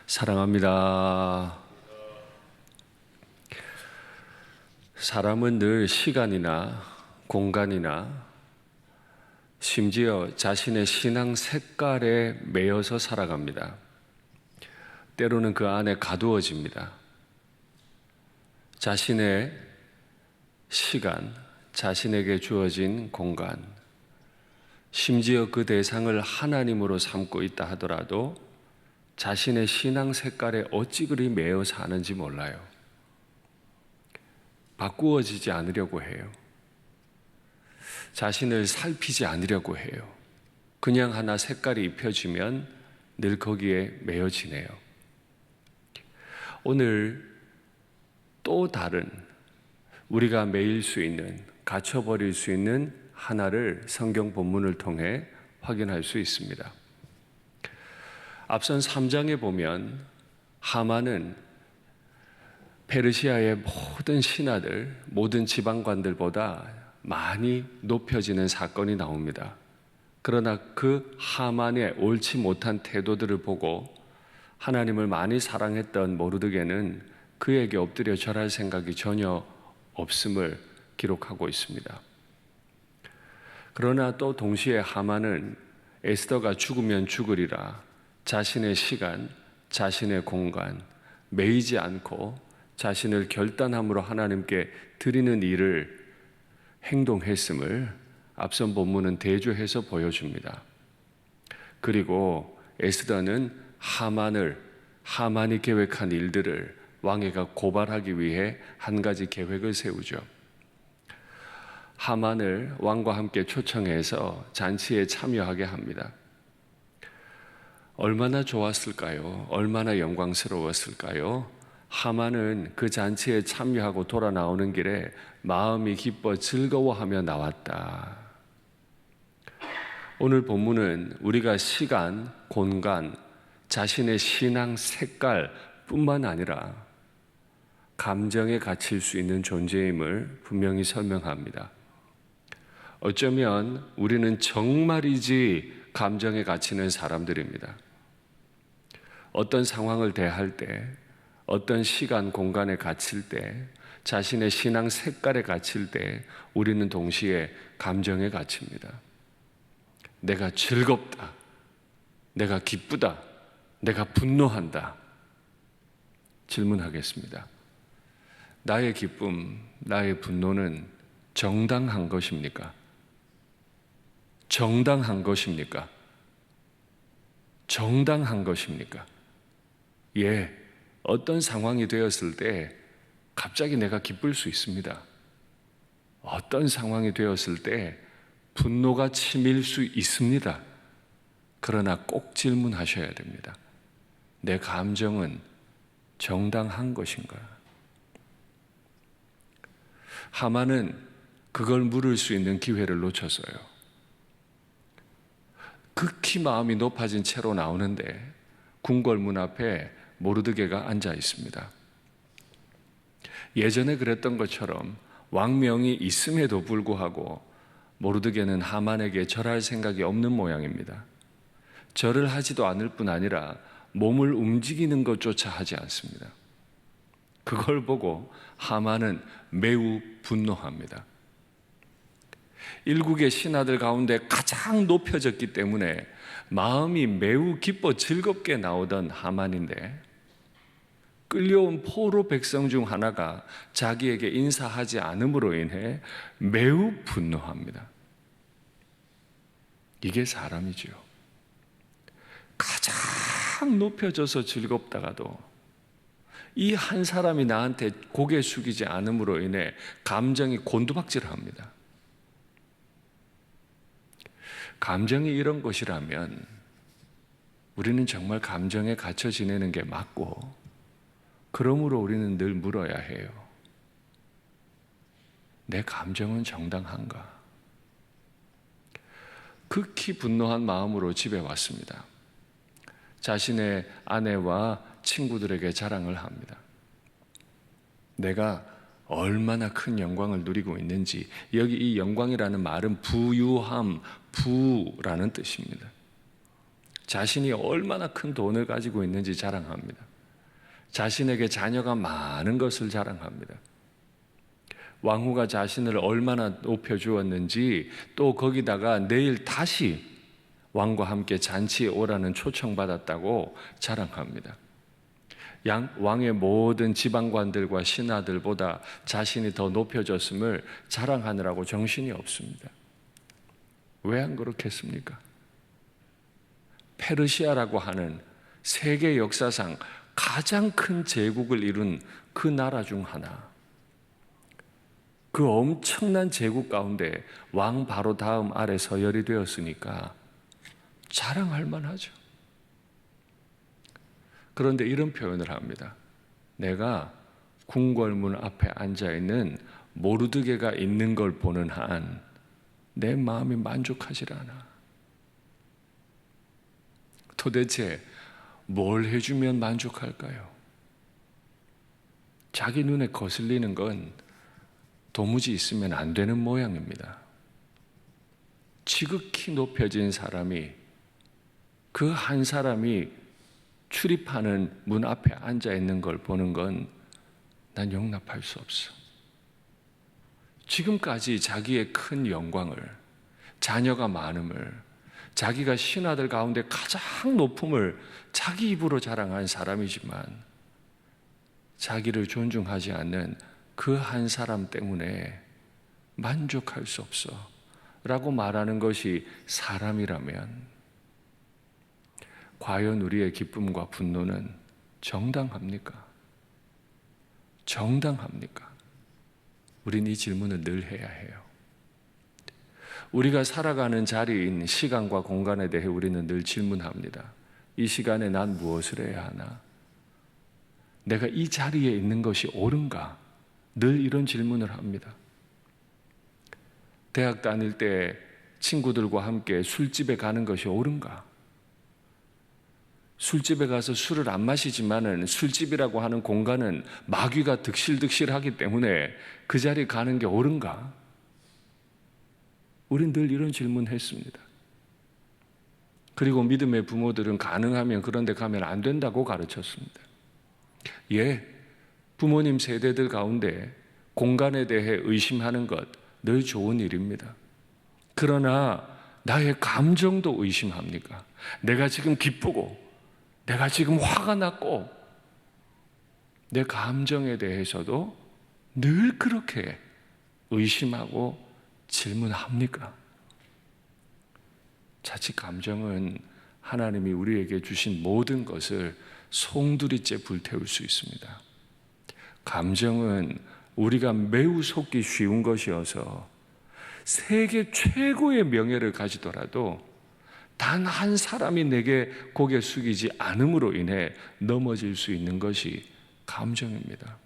사랑합니다. 사람은 늘 시간이나 공간이나 심지어 자신의 신앙 색깔에 매여서 살아갑니다. 때로는 그 안에 가두어집니다. 자신의 시간, 자신에게 주어진 공간, 심지어 그 대상을 하나님으로 삼고 있다 하더라도 자신의 신앙 색깔에 어찌 그리 매여 사는지 몰라요. 바꾸어지지 않으려고 해요. 자신을 살피지 않으려고 해요. 그냥 하나 색깔이 입혀지면 늘 거기에 매여지네요. 오늘 또 다른 우리가 매일 수 있는, 갇혀버릴 수 있는 하나를 성경 본문을 통해 확인할 수 있습니다. 앞선 3장에 보면 하만은 페르시아의 모든 신하들, 모든 지방관들보다 많이 높여지는 사건이 나옵니다. 그러나 그 하만의 옳지 못한 태도들을 보고 하나님을 많이 사랑했던 모르드게는 그에게 엎드려 절할 생각이 전혀 없음을 기록하고 있습니다. 그러나 또 동시에 하만은 에스더가 죽으면 죽으리라 자신의 시간, 자신의 공간 매이지 않고 자신을 결단함으로 하나님께 드리는 일을 행동했음을 앞선 본문은 대조해서 보여줍니다. 그리고 에스더는 하만이 계획한 일들을 왕에게 고발하기 위해 한 가지 계획을 세우죠. 하만을 왕과 함께 초청해서 잔치에 참여하게 합니다. 얼마나 좋았을까요? 얼마나 영광스러웠을까요? 하만은 그 잔치에 참여하고 돌아 나오는 길에 마음이 기뻐 즐거워하며 나왔다. 오늘 본문은 우리가 시간, 공간, 자신의 신앙 색깔 뿐만 아니라 감정에 갇힐 수 있는 존재임을 분명히 설명합니다. 어쩌면 우리는 정말이지 감정에 갇히는 사람들입니다. 어떤 상황을 대할 때, 어떤 시간, 공간에 갇힐 때, 자신의 신앙 색깔에 갇힐 때 우리는 동시에 감정에 갇힙니다. 내가 즐겁다, 내가 기쁘다, 내가 분노한다. 질문하겠습니다. 나의 기쁨, 나의 분노는 정당한 것입니까? 정당한 것입니까? 정당한 것입니까? 예, 어떤 상황이 되었을 때 갑자기 내가 기쁠 수 있습니다. 어떤 상황이 되었을 때 분노가 치밀 수 있습니다. 그러나 꼭 질문하셔야 됩니다. 내 감정은 정당한 것인가? 하만은 그걸 물을 수 있는 기회를 놓쳤어요. 극히 마음이 높아진 채로 나오는데 궁궐문 앞에 모르드게가 앉아 있습니다. 예전에 그랬던 것처럼 왕명이 있음에도 불구하고 모르드게는 하만에게 절할 생각이 없는 모양입니다. 절을 하지도 않을 뿐 아니라 몸을 움직이는 것조차 하지 않습니다. 그걸 보고 하만은 매우 분노합니다. 일국의 신하들 가운데 가장 높여졌기 때문에 마음이 매우 기뻐 즐겁게 나오던 하만인데 끌려온 포로 백성 중 하나가 자기에게 인사하지 않음으로 인해 매우 분노합니다. 이게 사람이지요. 가장 높여져서 즐겁다가도 이 한 사람이 나한테 고개 숙이지 않음으로 인해 감정이 곤두박질합니다. 감정이 이런 것이라면 우리는 정말 감정에 갇혀 지내는 게 맞고, 그러므로 우리는 늘 물어야 해요. 내 감정은 정당한가? 극히 분노한 마음으로 집에 왔습니다. 자신의 아내와 친구들에게 자랑을 합니다. 내가 얼마나 큰 영광을 누리고 있는지. 여기 이 영광이라는 말은 부유함, 부라는 뜻입니다. 자신이 얼마나 큰 돈을 가지고 있는지 자랑합니다. 자신에게 자녀가 많은 것을 자랑합니다. 왕후가 자신을 얼마나 높여주었는지, 또 거기다가 내일 다시 왕과 함께 잔치에 오라는 초청받았다고 자랑합니다. 왕의 모든 지방관들과 신하들보다 자신이 더 높여졌음을 자랑하느라고 정신이 없습니다. 왜 안 그렇겠습니까? 페르시아라고 하는 세계 역사상 가장 큰 제국을 이룬 그 나라 중 하나, 그 엄청난 제국 가운데 왕 바로 다음 아래 서열이 되었으니까 자랑할 만하죠. 그런데 이런 표현을 합니다. 내가 궁궐문 앞에 앉아있는 모르드게가 있는 걸 보는 한 내 마음이 만족하질 않아. 도대체 뭘 해주면 만족할까요? 자기 눈에 거슬리는 건 도무지 있으면 안 되는 모양입니다. 지극히 높여진 사람이, 그 한 사람이 출입하는 문 앞에 앉아 있는 걸 보는 건 난 용납할 수 없어. 지금까지 자기의 큰 영광을, 자녀가 많음을, 자기가 신하들 가운데 가장 높음을 자기 입으로 자랑한 사람이지만 자기를 존중하지 않는 그 한 사람 때문에 만족할 수 없어 라고 말하는 것이 사람이라면, 과연 우리의 기쁨과 분노는 정당합니까? 정당합니까? 우린 이 질문을 늘 해야 해요. 우리가 살아가는 자리인 시간과 공간에 대해 우리는 늘 질문합니다. 이 시간에 난 무엇을 해야 하나? 내가 이 자리에 있는 것이 옳은가? 늘 이런 질문을 합니다. 대학 다닐 때 친구들과 함께 술집에 가는 것이 옳은가? 술집에 가서 술을 안 마시지만은 술집이라고 하는 공간은 마귀가 득실득실하기 때문에 그 자리에 가는 게 옳은가? 우린 늘 이런 질문했습니다. 그리고 믿음의 부모들은 가능하면 그런 데 가면 안 된다고 가르쳤습니다. 예, 부모님 세대들 가운데 공간에 대해 의심하는 것 늘 좋은 일입니다. 그러나 나의 감정도 의심합니까? 내가 지금 기쁘고 내가 지금 화가 났고 내 감정에 대해서도 늘 그렇게 의심하고 질문합니까? 자칫 감정은 하나님이 우리에게 주신 모든 것을 송두리째 불태울 수 있습니다. 감정은 우리가 매우 속기 쉬운 것이어서 세계 최고의 명예를 가지더라도 단 한 사람이 내게 고개 숙이지 않음으로 인해 넘어질 수 있는 것이 감정입니다.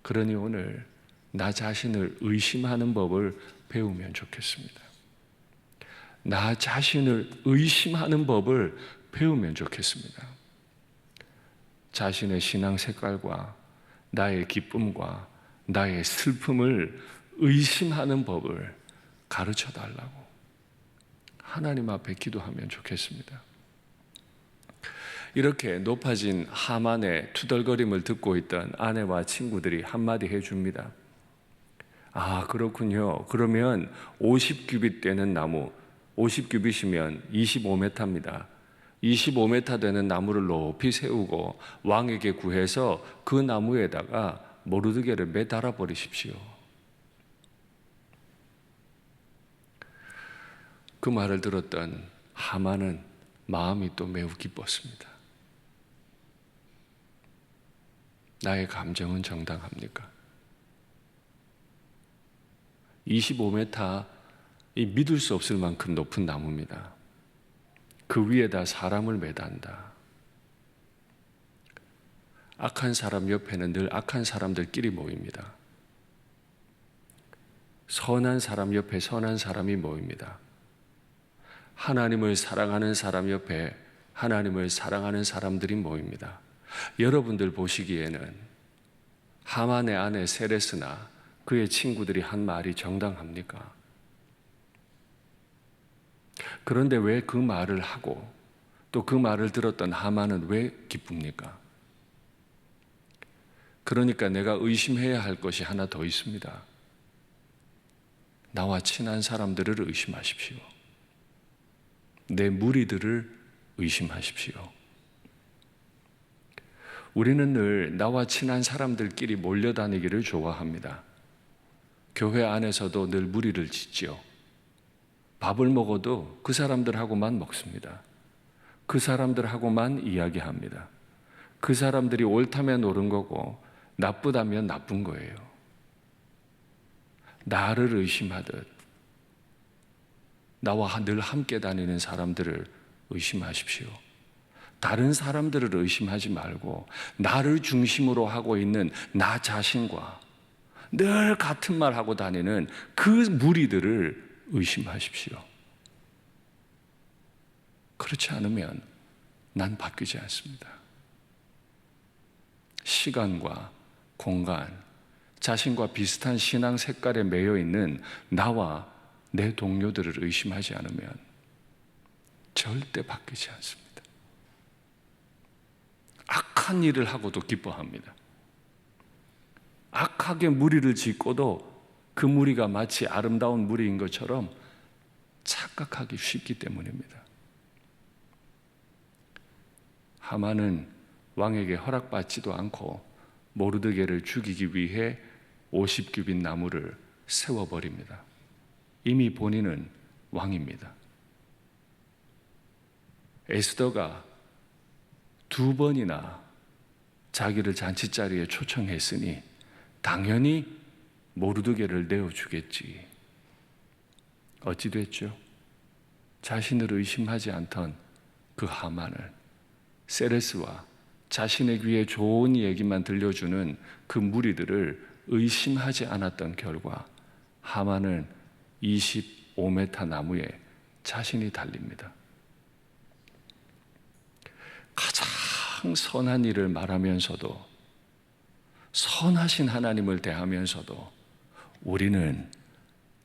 그러니 오늘 나 자신을 의심하는 법을 배우면 좋겠습니다. 나 자신을 의심하는 법을 배우면 좋겠습니다. 자신의 신앙 색깔과 나의 기쁨과 나의 슬픔을 의심하는 법을 가르쳐 달라고 하나님 앞에 기도하면 좋겠습니다. 이렇게 높아진 하만의 투덜거림을 듣고 있던 아내와 친구들이 한마디 해줍니다. 아, 그렇군요. 그러면 50규빗 되는 나무, 50규빗이면 25m입니다. 25m 되는 나무를 높이 세우고 왕에게 구해서 그 나무에다가 모르드게를 매달아 버리십시오. 그 말을 들었던 하만은 마음이 또 매우 기뻤습니다. 나의 감정은 정당합니까? 25m, 이 믿을 수 없을 만큼 높은 나무입니다. 그 위에다 사람을 매단다. 악한 사람 옆에는 늘 악한 사람들끼리 모입니다. 선한 사람 옆에 선한 사람이 모입니다. 하나님을 사랑하는 사람 옆에 하나님을 사랑하는 사람들이 모입니다. 여러분들 보시기에는 하만의 아내 세레스나 그의 친구들이 한 말이 정당합니까? 그런데 왜 그 말을 하고 또 그 말을 들었던 하만은 왜 기쁩니까? 그러니까 내가 의심해야 할 것이 하나 더 있습니다. 나와 친한 사람들을 의심하십시오. 내 무리들을 의심하십시오. 우리는 늘 나와 친한 사람들끼리 몰려다니기를 좋아합니다. 교회 안에서도 늘 무리를 짓지요. 밥을 먹어도 그 사람들하고만 먹습니다. 그 사람들하고만 이야기합니다. 그 사람들이 옳다면 옳은 거고 나쁘다면 나쁜 거예요. 나를 의심하듯 나와 늘 함께 다니는 사람들을 의심하십시오. 다른 사람들을 의심하지 말고 나를 중심으로 하고 있는 나 자신과 늘 같은 말 하고 다니는 그 무리들을 의심하십시오. 그렇지 않으면 난 바뀌지 않습니다. 시간과 공간, 자신과 비슷한 신앙 색깔에 매여 있는 나와 내 동료들을 의심하지 않으면 절대 바뀌지 않습니다. 악한 일을 하고도 기뻐합니다. 악하게 무리를 짓고도 그 무리가 마치 아름다운 무리인 것처럼 착각하기 쉽기 때문입니다. 하만은 왕에게 허락받지도 않고 모르드게를 죽이기 위해 50규빗 나무를 세워버립니다. 이미 본인은 왕입니다. 에스더가 2번이나 자기를 잔치자리에 초청했으니 당연히 모르드게를 내어주겠지. 어찌 됐죠? 자신을 의심하지 않던 그 하만을 세레스와 자신의 귀에 좋은 얘기만 들려주는 그 무리들을 의심하지 않았던 결과 하만은 25m 나무에 자신이 달립니다. 가장 선한 일을 말하면서도 선하신 하나님을 대하면서도 우리는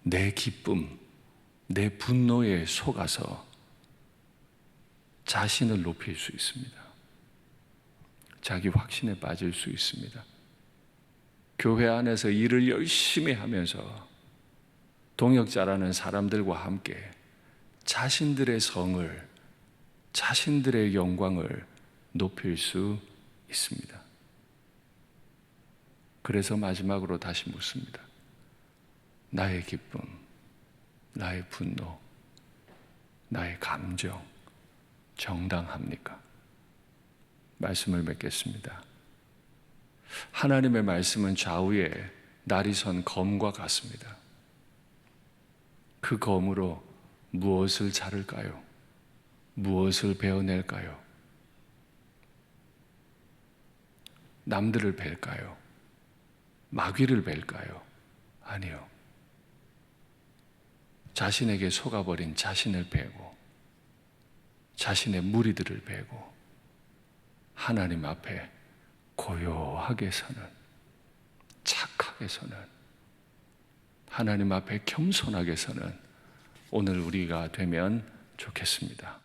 내 기쁨, 내 분노에 속아서 자신을 높일 수 있습니다. 자기 확신에 빠질 수 있습니다. 교회 안에서 일을 열심히 하면서 동역자라는 사람들과 함께 자신들의 성을, 자신들의 영광을 높일 수 있습니다. 그래서 마지막으로 다시 묻습니다. 나의 기쁨, 나의 분노, 나의 감정 정당합니까? 말씀을 맺겠습니다. 하나님의 말씀은 좌우에 날이 선 검과 같습니다. 그 검으로 무엇을 자를까요? 무엇을 베어낼까요? 남들을 벨까요? 마귀를 벨까요? 아니요. 자신에게 속아버린 자신을 베고 자신의 무리들을 베고 하나님 앞에 고요하게 서는, 착하게 서는, 하나님 앞에 겸손하게 서는 오늘 우리가 되면 좋겠습니다.